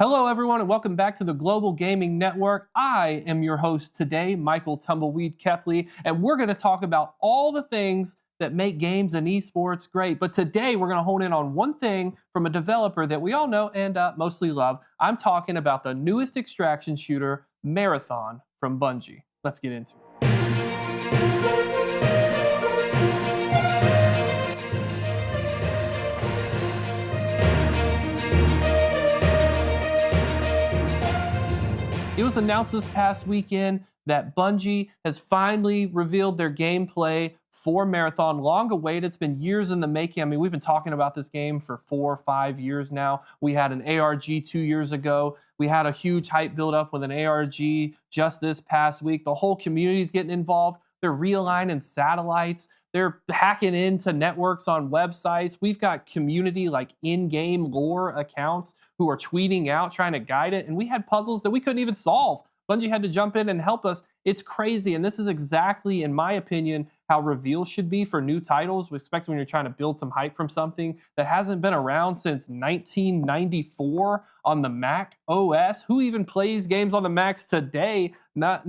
Hello, everyone, and welcome back to the Global Gaming Network. I am your host today, Michael Tumbleweed Kepley, and we're going to talk about all the things that make games and esports great. But today, we're going to hone in on one thing from a developer that we all know and mostly love. I'm talking about the newest extraction shooter, Marathon from Bungie. Let's get into it. It was announced this past weekend that Bungie has finally revealed their gameplay for Marathon. Long awaited. It's been years in the making. I mean, we've been talking about this game for 4 or 5 years now. We had an ARG 2 years ago. We had a huge hype build up with an ARG just this past week. The whole community is getting involved. They're realigning satellites. They're hacking into networks on websites. We've got community like in-game lore accounts who are tweeting out, trying to guide it. And we had puzzles that we couldn't even solve. Bungie had to jump in and help us. It's crazy. And this is exactly, in my opinion, how reveals should be for new titles, especially when you're trying to build some hype from something that hasn't been around since 1994 on the Mac OS. Who even plays games on the Macs today? Not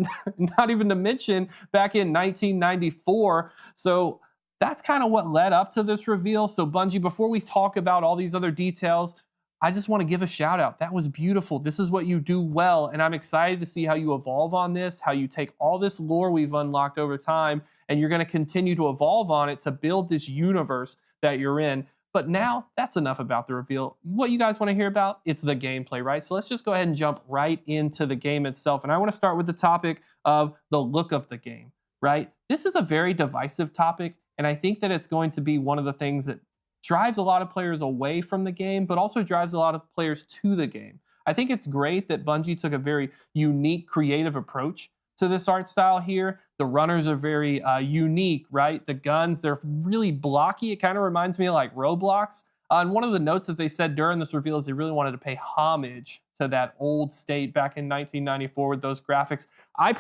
even to mention back in 1994. So that's kind of what led up to this reveal. So Bungie, before we talk about all these other details, I just want to give a shout out. That was beautiful. This is what you do well. And I'm excited to see how you evolve on this, how you take all this lore we've unlocked over time, and you're going to continue to evolve on it to build this universe that you're in. But now that's enough about the reveal. What you guys want to hear about? It's the gameplay, right? So let's just go ahead and jump right into the game itself. And I want to start with the topic of the look of the game, right? This is a very divisive topic. And I think that it's going to be one of the things that drives a lot of players away from the game, but also drives a lot of players to the game. I think it's great that Bungie took a very unique, creative approach to this art style here. The runners are very unique, right? The guns, they're really blocky. It kind of reminds me of like Roblox. And one of the notes that they said during this reveal is they really wanted to pay homage to that old state back in 1994 with those graphics. I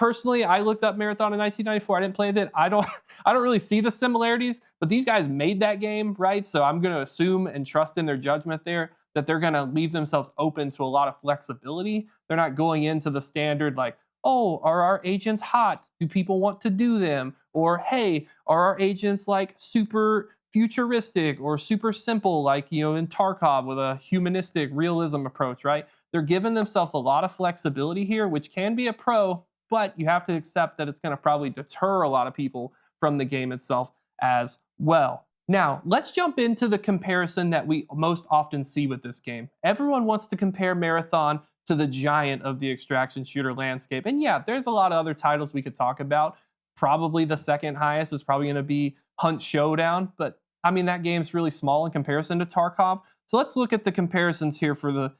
looked up Marathon in 1994. I didn't play it. I don't really see the similarities, but these guys made that game, right? So I'm going to assume and trust in their judgment there that they're going to leave themselves open to a lot of flexibility. They're not going into the standard like, oh, are our agents hot? Do people want to do them? Or, hey, are our agents like super futuristic or super simple, like, in Tarkov with a humanistic realism approach, right? They're giving themselves a lot of flexibility here, which can be a pro, but you have to accept that it's going to probably deter a lot of people from the game itself as well. Now, let's jump into the comparison that we most often see with this game. Everyone wants to compare Marathon to the giant of the extraction shooter landscape. And yeah, there's a lot of other titles we could talk about. Probably the second highest is probably going to be Hunt Showdown, but I mean, that game's really small in comparison to Tarkov. So let's look at the comparisons here for the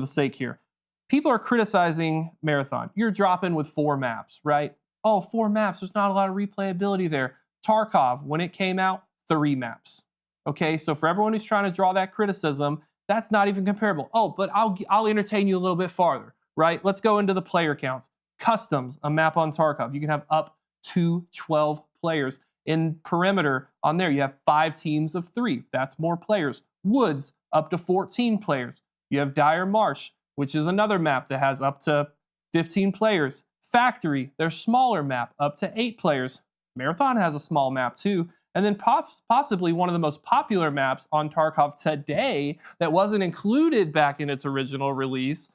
sake here. People are criticizing Marathon. You're dropping with 4 maps, right? Oh, 4 maps. There's not a lot of replayability there. Tarkov, when it came out, 3 maps. Okay, so for everyone who's trying to draw that criticism, that's not even comparable. Oh, but I'll entertain you a little bit farther, right? Let's go into the player counts. Customs, a map on Tarkov. You can have up to 12 players. In Perimeter, on there, you have 5 teams of 3. That's more players. Woods, up to 14 players. You have Dire Marsh, which is another map that has up to 15 players. Factory, their smaller map, up to 8 players. Marathon has a small map too. And then possibly one of the most popular maps on Tarkov today that wasn't included back in its original release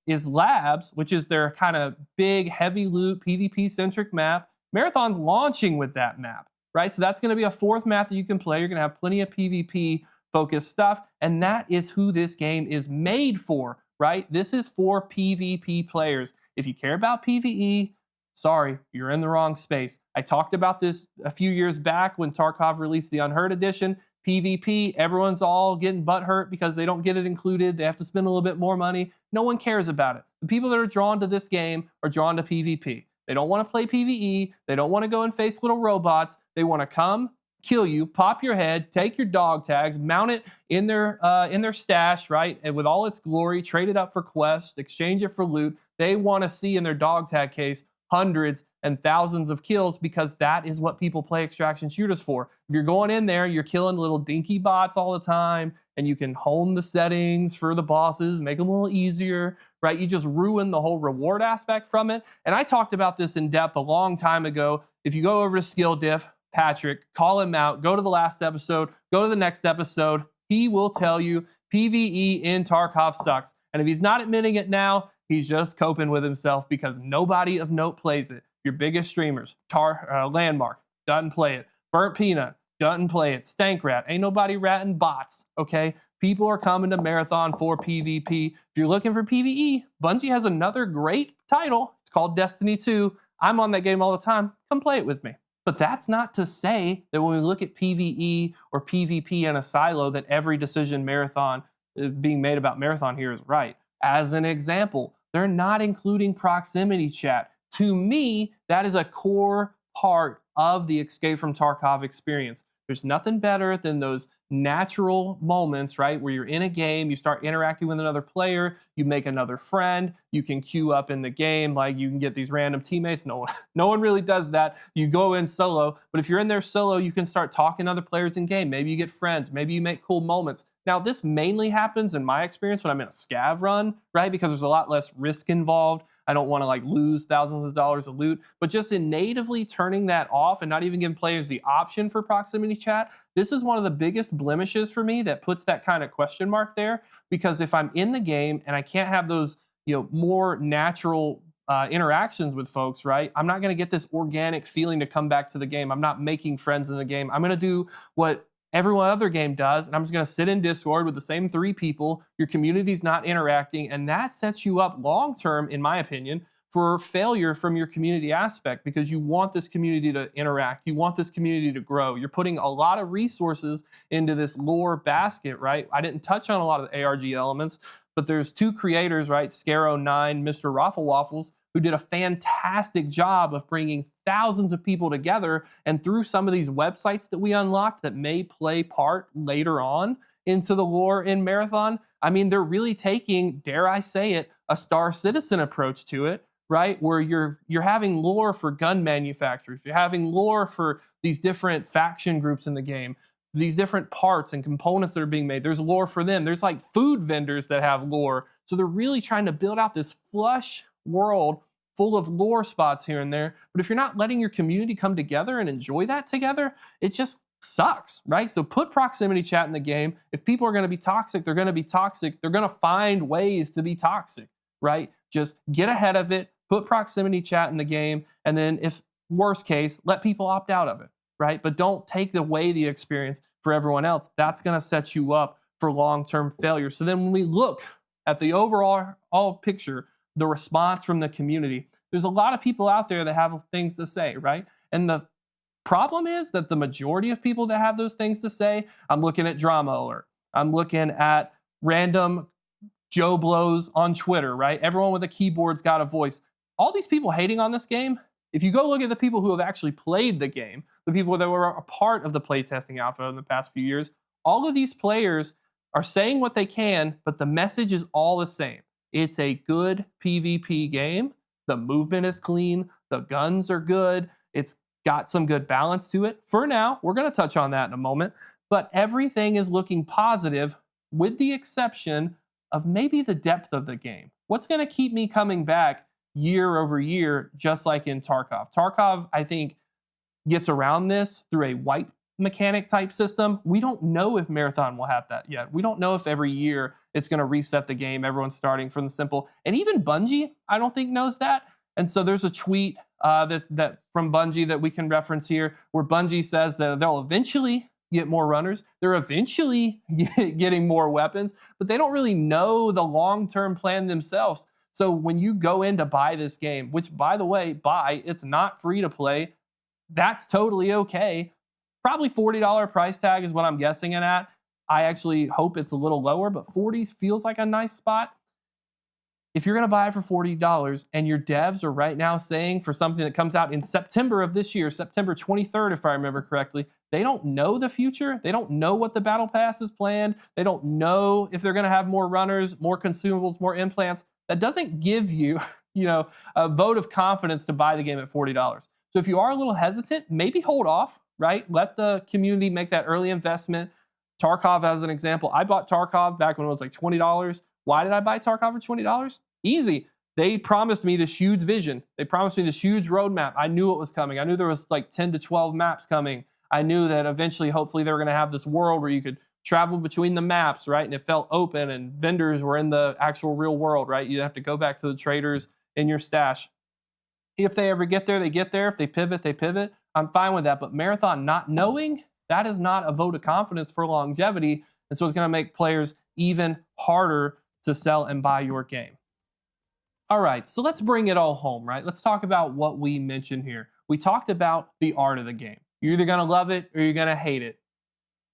is Labs, which is their kind of big, heavy loot, PvP-centric map. Marathon's launching with that map, right? So that's going to be a 4th map that you can play. You're going to have plenty of PvP-focused stuff, and that is who this game is made for, right? This is for PvP players. If you care about PvE, sorry, you're in the wrong space. I talked about this a few years back when Tarkov released the Unheard Edition. PvP, everyone's all getting butthurt because they don't get it included. They have to spend a little bit more money. No one cares about it. The people that are drawn to this game are drawn to PvP. They don't want to play PvE. They don't want to go and face little robots. They want to come, kill you, pop your head, take your dog tags, mount it in their stash, right? And with all its glory, trade it up for quests, exchange it for loot. They want to see in their dog tag case, hundreds and thousands of kills because that is what people play extraction shooters for. If you're going in there, you're killing little dinky bots all the time, and you can hone the settings for the bosses, make them a little easier, right? You just ruin the whole reward aspect from it. And I talked about this in depth a long time ago. If you go over to Skill Diff, Patrick, call him out, go to the last episode, go to the next episode. He will tell you PvE in Tarkov sucks. And if he's not admitting it now, he's just coping with himself because nobody of note plays it. Your biggest streamers, Landmark, doesn't play it. Burnt Peanut, doesn't play it. Stank Rat, ain't nobody ratting bots, okay? People are coming to Marathon for PvP. If you're looking for PvE, Bungie has another great title. It's called Destiny 2. I'm on that game all the time. Come play it with me. But that's not to say that when we look at PvE or PvP in a silo that every decision Marathon being made about Marathon here is right. As an example, they're not including proximity chat. To me, that is a core part of the Escape from Tarkov experience. There's nothing better than those natural moments, right? Where you're in a game, you start interacting with another player, you make another friend, you can queue up in the game, like you can get these random teammates. No one really does that. You go in solo, but if you're in there solo, you can start talking to other players in game. Maybe you get friends, maybe you make cool moments. Now, this mainly happens in my experience when I'm in a scav run, right? Because there's a lot less risk involved. I don't want to like lose thousands of dollars of loot, but just in natively turning that off and not even giving players the option for proximity chat, this is one of the biggest blemishes for me that puts that kind of question mark there. Because if I'm in the game and I can't have those, more natural interactions with folks, right? I'm not going to get this organic feeling to come back to the game. I'm not making friends in the game. I'm going to do what every other game does, and I'm just going to sit in Discord with the same 3 people. Your community's not interacting, and that sets you up long term, in my opinion, for failure from your community aspect, because you want this community to interact. You want this community to grow. You're putting a lot of resources into this lore basket, right? I didn't touch on a lot of the ARG elements, but there's 2 creators, right? Scaro9, Mr. Raffle Waffles, who did a fantastic job of bringing thousands of people together, and through some of these websites that we unlocked that may play part later on into the lore in Marathon. I mean, they're really taking, dare I say it, a Star Citizen approach to it, right? Where you're having lore for gun manufacturers, you're having lore for these different faction groups in the game, these different parts and components that are being made. There's lore for them. There's like food vendors that have lore. So they're really trying to build out this flush world full of lore spots here and there. But if you're not letting your community come together and enjoy that together, it just sucks, right? So put proximity chat in the game. If people are going to be toxic, they're going to be toxic. They're going to find ways to be toxic, right? Just get ahead of it, put proximity chat in the game, and then if worst case, let people opt out of it, right? But don't take away the experience for everyone else. That's going to set you up for long-term failure. So then when we look at the overall picture, the response from the community, there's a lot of people out there that have things to say, right? And the problem is that the majority of people that have those things to say, I'm looking at Drama Alert, I'm looking at random Joe Blows on Twitter, right? Everyone with a keyboard's got a voice. All these people hating on this game, if you go look at the people who have actually played the game, the people that were a part of the playtesting alpha in the past few years, all of these players are saying what they can, but the message is all the same. It's a good PvP game. The movement is clean. The guns are good. It's got some good balance to it. For now, we're going to touch on that in a moment. But everything is looking positive with the exception of maybe the depth of the game. What's going to keep me coming back year over year, just like in Tarkov? Tarkov, I think, gets around this through a wipe mechanic type system. We don't know if Marathon will have that yet. We don't know if every year it's going to reset the game. Everyone's starting from the simple. And even Bungie, I don't think knows that. And so there's a tweet that from Bungie that we can reference here, where Bungie says that they'll eventually get more runners. They're eventually getting more weapons, but they don't really know the long-term plan themselves. So when you go in to buy this game, which by the way, it's not free to play, that's totally okay. Probably $40 price tag is what I'm guessing it at. I actually hope it's a little lower, but 40 feels like a nice spot. If you're going to buy it for $40 and your devs are right now saying for something that comes out in September of this year, September 23rd, if I remember correctly, they don't know the future. They don't know what the battle pass is planned. They don't know if they're going to have more runners, more consumables, more implants. that doesn't give you, a vote of confidence to buy the game at $40. So if you are a little hesitant, maybe hold off, right? Let the community make that early investment. Tarkov as an example. I bought Tarkov back when it was like $20. Why did I buy Tarkov for $20? Easy. They promised me this huge vision. They promised me this huge roadmap. I knew it was coming. I knew there was like 10 to 12 maps coming. I knew that eventually, hopefully, they were going to have this world where you could travel between the maps, right? And it felt open and vendors were in the actual real world, right? You'd have to go back to the traders in your stash. If they ever get there, they get there. If they pivot, they pivot. I'm fine with that. But Marathon not knowing, that is not a vote of confidence for longevity. And so it's going to make players even harder to sell and buy your game. All right, so let's bring it all home, right? Let's talk about what we mentioned here. We talked about the art of the game. You're either going to love it or you're going to hate it.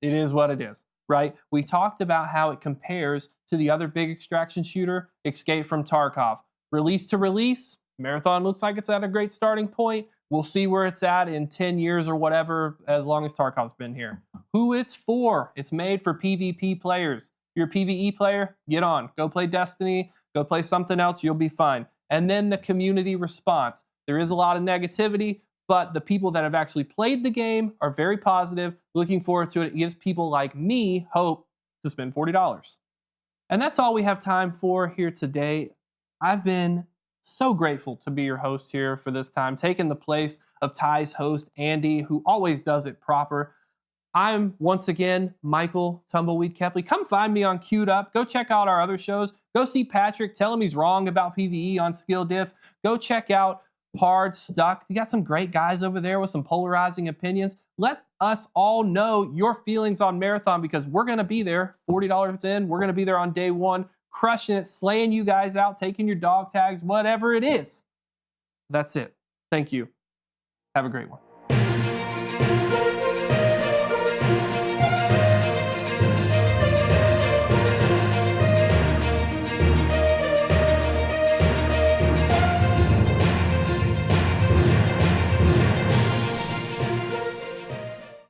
It is what it is, right? We talked about how it compares to the other big extraction shooter, Escape from Tarkov. Release to release, Marathon looks like it's at a great starting point. We'll see where it's at in 10 years or whatever, as long as Tarkov's been here. Who it's for? It's made for PvP players. If you're a PvE player, get on. Go play Destiny. Go play something else. You'll be fine. And then the community response. There is a lot of negativity, but the people that have actually played the game are very positive, looking forward to it. It gives people like me hope to spend $40. And that's all we have time for here today. I've been so grateful to be your host here for this time, taking the place of Ty's host, Andy, who always does it proper. I'm, once again, Michael Tumbleweed Kepley. Come find me on Queued Up. Go check out our other shows. Go see Patrick. Tell him he's wrong about PvE on Skill Diff. Go check out Hard Stuck. You got some great guys over there with some polarizing opinions. Let us all know your feelings on Marathon, because we're going to be there $40 in. We're going to be there on day one, crushing it, slaying you guys out, taking your dog tags, whatever it is. That's it. Thank you. Have a great one.